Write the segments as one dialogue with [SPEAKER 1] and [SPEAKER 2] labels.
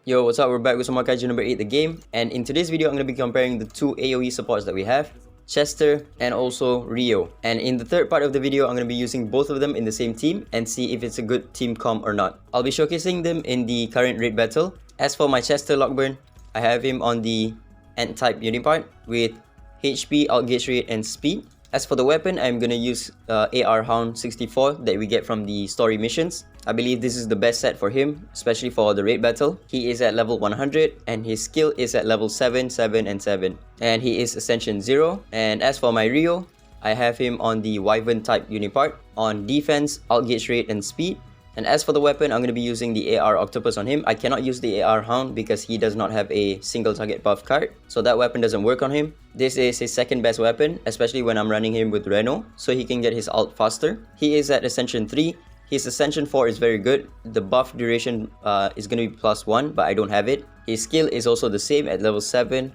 [SPEAKER 1] Yo, what's up? We're back with some more Kaiju number 8, the game. And in today's video, I'm going to be comparing the two AoE supports that we have, Chester and also Ryo. And in the third part of the video, I'm going to be using both of them in the same team and see if it's a good team comp or not. I'll be showcasing them in the current raid battle. As for my Chester Lockburn, I have him on the Ant-type Unipart with HP, outgauge rate, and speed. As for the weapon, I'm gonna use AR Hound 64 that we get from the story missions. I believe this is the best set for him, especially for the raid battle. He is at level 100 and his skill is at level 7, 7, and 7. And he is Ascension 0. And as for my Ryo, I have him on the Wyvern type Unipart on defense, outgauge rate, and speed. And as for the weapon, I'm going to be using the AR Octopus on him. I cannot use the AR Hound because he does not have a single target buff card. So that weapon doesn't work on him. This is his second best weapon, especially when I'm running him with Reno, so he can get his ult faster. He is at Ascension 3. His Ascension 4 is very good. The buff duration is going to be +1, but I don't have it. His skill is also the same at level 7.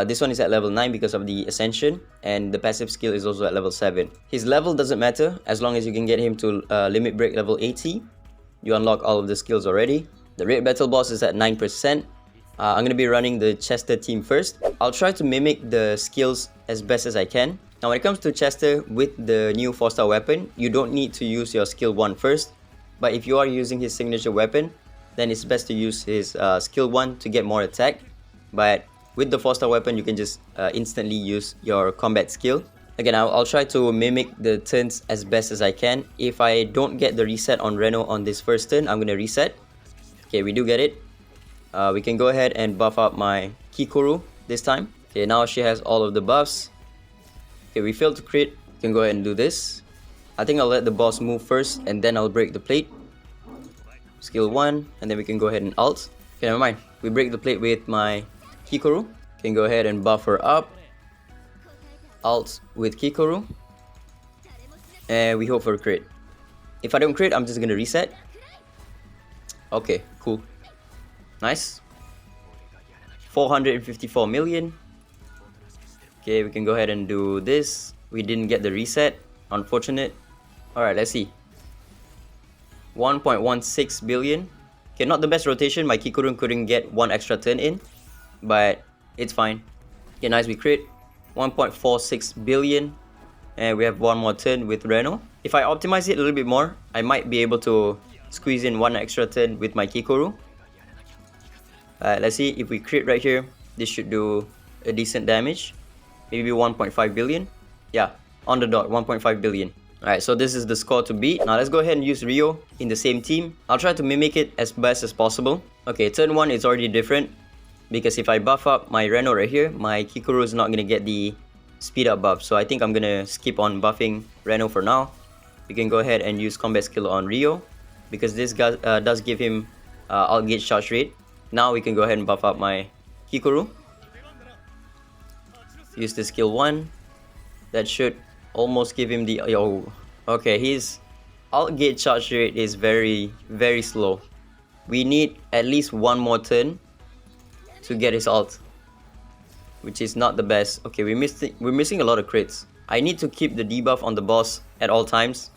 [SPEAKER 1] This one is at level 9 because of the Ascension, and the passive skill is also at level 7. His level doesn't matter as long as you can get him to limit break level 80. You unlock all of the skills already. The raid battle boss is at 9%. I'm going to be running the Chester team first. I'll try to mimic the skills as best as I can. Now when it comes to Chester with the new 4-star weapon, you don't need to use your skill 1 first. But if you are using his signature weapon, then it's best to use his skill 1 to get more attack. But with the 4-star weapon, you can just instantly use your combat skill. Again, I'll try to mimic the turns as best as I can. If I don't get the reset on Reno on this first turn, I'm going to reset. Okay, we do get it. We can go ahead and buff up my Kikuru this time. Okay, now she has all of the buffs. Okay, we failed to crit. We can go ahead and do this. I think I'll let the boss move first and then I'll break the plate. Skill 1, and then we can go ahead and ult. Okay, never mind. We break the plate with my Kikuru. Can go ahead and buff her up. Ult with Kikuru. And we hope for a crit. If I don't crit, I'm just gonna reset. Okay, cool. Nice. 454 million. Okay, we can go ahead and do this. We didn't get the reset. Unfortunate. Alright, let's see. 1.16 billion. Okay, not the best rotation. My Kikuru couldn't get one extra turn in, but it's fine. Okay, nice, we crit. 1.46 billion. And we have one more turn with Reno. If I optimize it a little bit more, I might be able to squeeze in one extra turn with my Kikuru. Let's see if we crit right here. This should do a decent damage. Maybe 1.5 billion. Yeah, on the dot, 1.5 billion. Alright, so this is the score to beat. Now let's go ahead and use Ryo in the same team. I'll try to mimic it as best as possible. Okay, turn 1 is already different, because if I buff up my Reno right here, my Kikuru is not going to get the speed up buff. So I think I'm going to skip on buffing Reno for now. We can go ahead and use combat skill on Ryo, because this guy does give him outgauge charge rate. Now we can go ahead and buff up my Kikuru. Use the skill 1. That should almost give him the... Okay, his outgauge charge rate is very, very slow. We need at least one more turn to get his ult, which is not the best. Okay, we're missing a lot of crits. I need to keep the debuff on the boss at all times,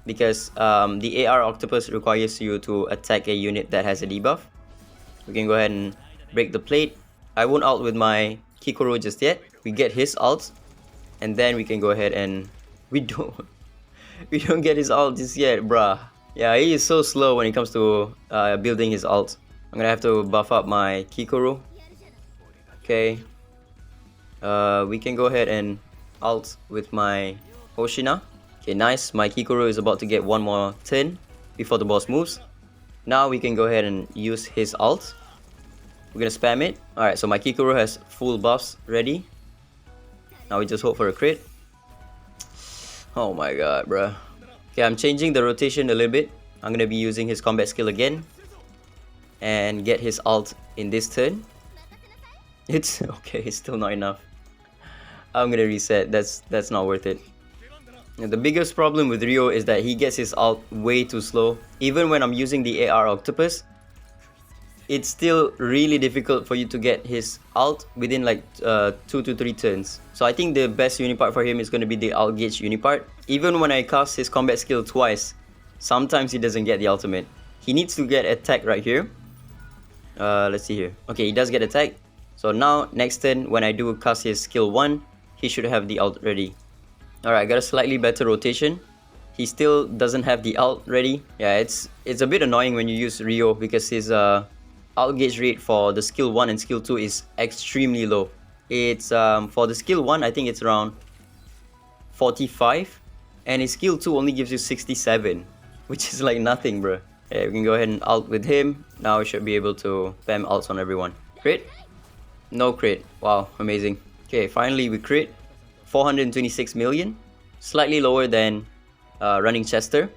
[SPEAKER 1] because the AR Octopus requires you to attack a unit that has a debuff. We can go ahead and break the plate. I won't ult with my Kikuru just yet. We get his ult, and then we can go ahead and we don't get his ult just yet, bruh. Yeah, he is so slow when it comes to building his ult. I'm gonna have to buff up my Kikuru. Okay. We can go ahead and ult with my Hoshina. Okay, nice. My Kikuru is about to get one more turn before the boss moves. Now we can go ahead and use his ult. We're gonna spam it. Alright, so my Kikuru has full buffs ready. Now we just hope for a crit. Oh my god, bruh. Okay, I'm changing the rotation a little bit. I'm gonna be using his combat skill again and get his ult in this turn. It's okay, it's still not enough. I'm gonna reset. That's not worth it. And the biggest problem with Ryo is that he gets his ult way too slow. Even when I'm using the AR Octopus, it's still really difficult for you to get his ult within like 2 to 3 turns. So I think the best Unipart for him is going to be the outgauge Unipart. Even when I cast his combat skill twice, sometimes he doesn't get the ultimate. He needs to get attack right here. Let's see here. Okay, he does get attacked. So now, next turn, when I do cast his skill 1, he should have the ult ready. Alright, I got a slightly better rotation. He still doesn't have the ult ready. Yeah, it's a bit annoying when you use Ryo because his ult gauge rate for the skill 1 and skill 2 is extremely low. It's for the skill 1, I think it's around 45, and his skill 2 only gives you 67, which is like nothing, bro. Yeah, we can go ahead and ult with him. Now we should be able to spam ults on everyone. Crit? No crit. Wow, amazing. Okay, finally we crit. 426 million. Slightly lower than running Chester.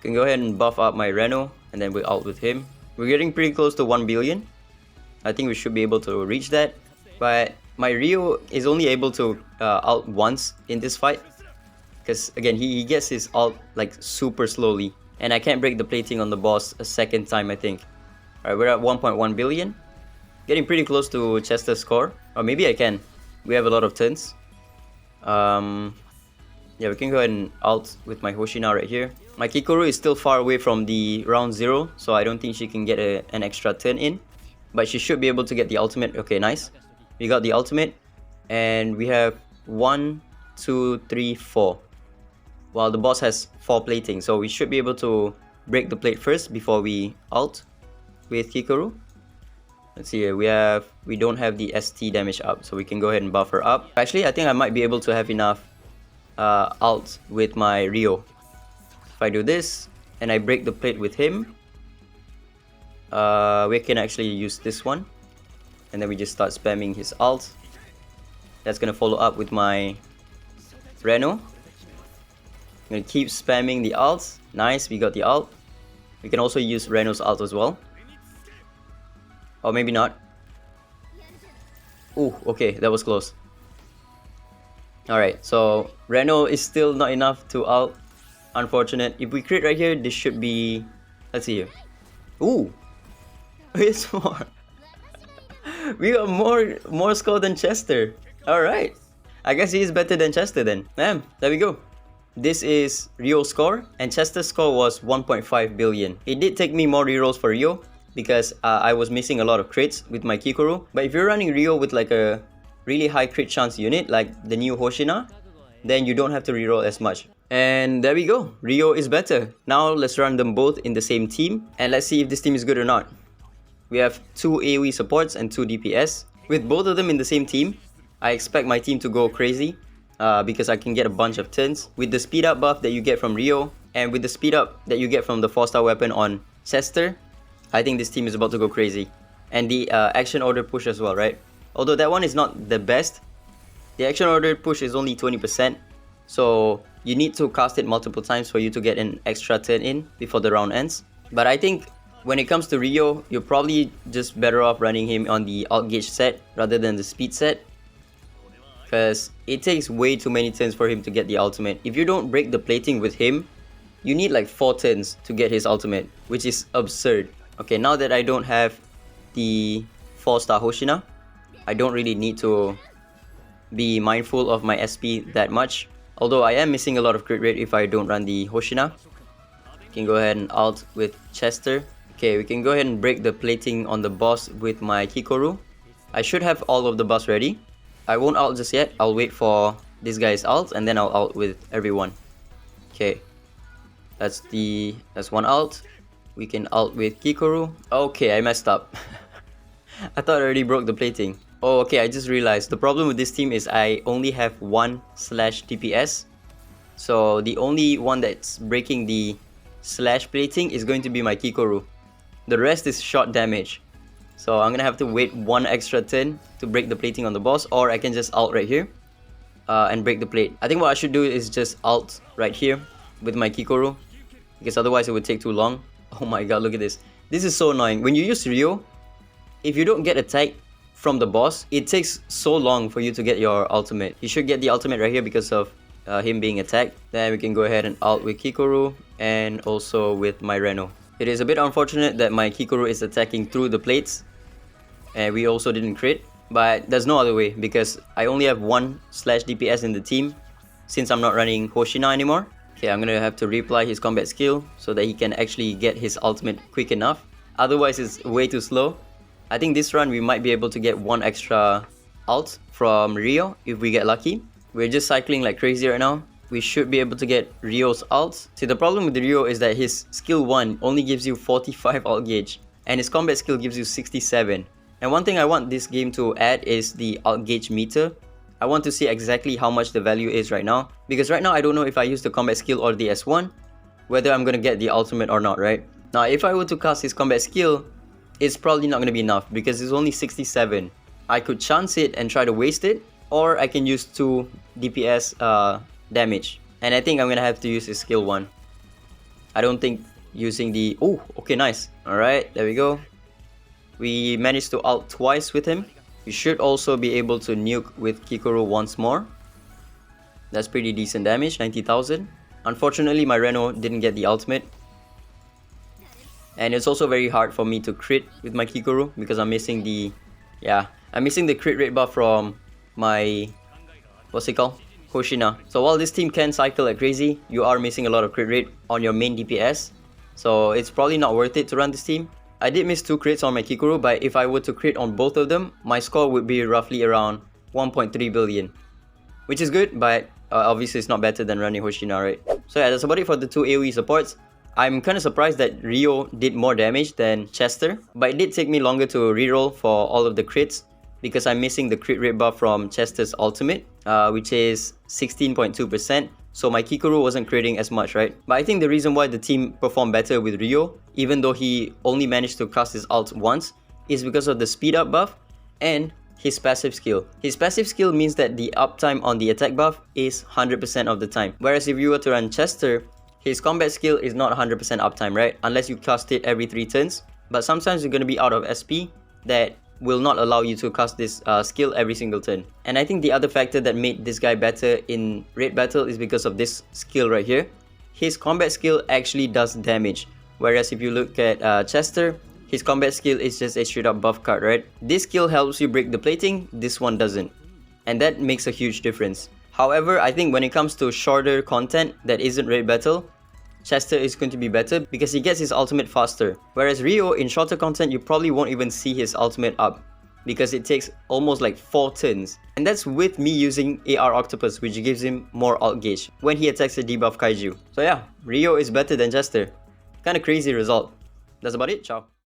[SPEAKER 1] Can go ahead and buff up my Reno, and then we ult with him. We're getting pretty close to 1 billion. I think we should be able to reach that. But my Ryo is only able to ult once in this fight. Because again, he gets his ult like super slowly. And I can't break the plating on the boss a second time, I think. Alright, we're at 1.1 billion. Getting pretty close to Chester's score. Or maybe I can. We have a lot of turns. Yeah, we can go ahead and ult with my Hoshina right here. My Kikoru is still far away from the round 0, so I don't think she can get an extra turn in. But she should be able to get the ultimate. Okay, nice. We got the ultimate. And we have 1, 2, 3, 4. While the boss has 4 plating, so we should be able to break the plate first before we ult with Kikoru. Let's see here, we don't have the ST damage up, so we can go ahead and buff her up. Actually, I think I might be able to have enough ult with my Ryo. If I do this and I break the plate with him, we can actually use this one, and then we just start spamming his ult. That's gonna follow up with my Reno. I'm gonna keep spamming the ult. Nice, we got the ult. We can also use Reno's ult as well. Or maybe not. Ooh, okay, that was close. Alright, so Reno is still not enough to ult. Unfortunate. If we crit right here, this should be... Let's see here. Ooh! It's more. We got more score than Chester. Alright. I guess he is better than Chester then. Damn, there we go. This is Ryo's score, and Chester's score was 1.5 billion. It did take me more rerolls for Ryo, because I was missing a lot of crits with my Kikoru. But if you're running Ryo with like a really high crit chance unit, like the new Hoshina, then you don't have to reroll as much. And there we go, Ryo is better. Now let's run them both in the same team, and let's see if this team is good or not. We have 2 AoE supports and 2 DPS. With both of them in the same team, I expect my team to go crazy. Because I can get a bunch of turns. With the speed up buff that you get from Ryo, and with the speed up that you get from the 4-star weapon on Chester, I think this team is about to go crazy. And the action order push as well, right? Although that one is not the best, the action order push is only 20%. So you need to cast it multiple times for you to get an extra turn in before the round ends. But I think when it comes to Ryo, you're probably just better off running him on the alt gauge set rather than the speed set. Because it takes way too many turns for him to get the ultimate. If you don't break the plating with him, you need like 4 turns to get his ultimate, which is absurd. Okay, now that I don't have the 4-star Hoshina, I don't really need to be mindful of my SP that much. Although I am missing a lot of crit rate if I don't run the Hoshina. You can go ahead and ult with Chester. Okay, we can go ahead and break the plating on the boss with my Kikoru. I should have all of the buffs ready. I won't ult just yet. I'll wait for this guy's ult, and then I'll ult with everyone. Okay, that's one ult. We can ult with Kikoru. Okay, I messed up. I thought I already broke the plating. Oh, okay, I just realized the problem with this team is I only have 1 slash DPS. So the only one that's breaking the slash plating is going to be my Kikoru. The rest is shot damage. So I'm gonna have to wait 1 extra turn to break the plating on the boss, or I can just ult right here and break the plate. I think what I should do is just ult right here with my Kikoru, because otherwise it would take too long. Oh my god, look at this. This is so annoying. When you use Ryo, if you don't get attacked from the boss, it takes so long for you to get your ultimate. You should get the ultimate right here because of him being attacked. Then we can go ahead and ult with Kikoru and also with my Reno. It is a bit unfortunate that my Kikoru is attacking through the plates, and we also didn't crit, but there's no other way because I only have 1 slash DPS in the team since I'm not running Hoshina anymore. Okay, I'm gonna have to reapply his combat skill so that he can actually get his ultimate quick enough. Otherwise it's way too slow. I think this run we might be able to get one extra ult from Ryo if we get lucky. We're just cycling like crazy right now. We should be able to get Ryo's ult. See, the problem with Ryo is that his skill 1 only gives you 45 ult gauge and his combat skill gives you 67. And one thing I want this game to add is the ult gauge meter. I want to see exactly how much the value is right now, because right now I don't know if I use the combat skill or the S1 whether I'm gonna get the ultimate or not, right? Now if I were to cast his combat skill, it's probably not gonna be enough because it's only 67. I could chance it and try to waste it, or I can use 2 DPS damage. And I think I'm gonna have to use his skill 1. I don't think using the... Oh, okay, nice. Alright, there we go. We managed to ult twice with him. We should also be able to nuke with Kikoru once more. That's pretty decent damage, 90,000. Unfortunately, my Reno didn't get the ultimate. And it's also very hard for me to crit with my Kikoru because I'm missing the... Yeah, I'm missing the crit rate buff from my... What's it called? Hoshina. So while this team can cycle like crazy, you are missing a lot of crit rate on your main DPS. So it's probably not worth it to run this team. I did miss 2 crits on my Kikoru, but if I were to crit on both of them, my score would be roughly around 1.3 billion. Which is good, but obviously it's not better than running Hoshina, right? So yeah, that's about it for the 2 AoE supports. I'm kind of surprised that Ryo did more damage than Chester, but it did take me longer to reroll for all of the crits because I'm missing the crit rate buff from Chester's ultimate, which is 16.2%. So my Kikoru wasn't critting as much, right? But I think the reason why the team performed better with Ryo, even though he only managed to cast his ult once, is because of the speed up buff and his passive skill. His passive skill means that the uptime on the attack buff is 100% of the time. Whereas if you were to run Chester, his combat skill is not 100% uptime, right? Unless you cast it every 3 turns. But sometimes you're going to be out of SP that will not allow you to cast this skill every single turn. And I think the other factor that made this guy better in raid battle is because of this skill right here. His combat skill actually does damage. Whereas if you look at Chester, his combat skill is just a straight up buff card, right? This skill helps you break the plating, this one doesn't. And that makes a huge difference. However, I think when it comes to shorter content that isn't raid battle, Chester is going to be better because he gets his ultimate faster. Whereas Ryo, in shorter content, you probably won't even see his ultimate up because it takes almost like 4 turns. And that's with me using AR Octopus, which gives him more ult gauge when he attacks the debuff Kaiju. So yeah, Ryo is better than Chester. Kinda crazy result. That's about it, ciao.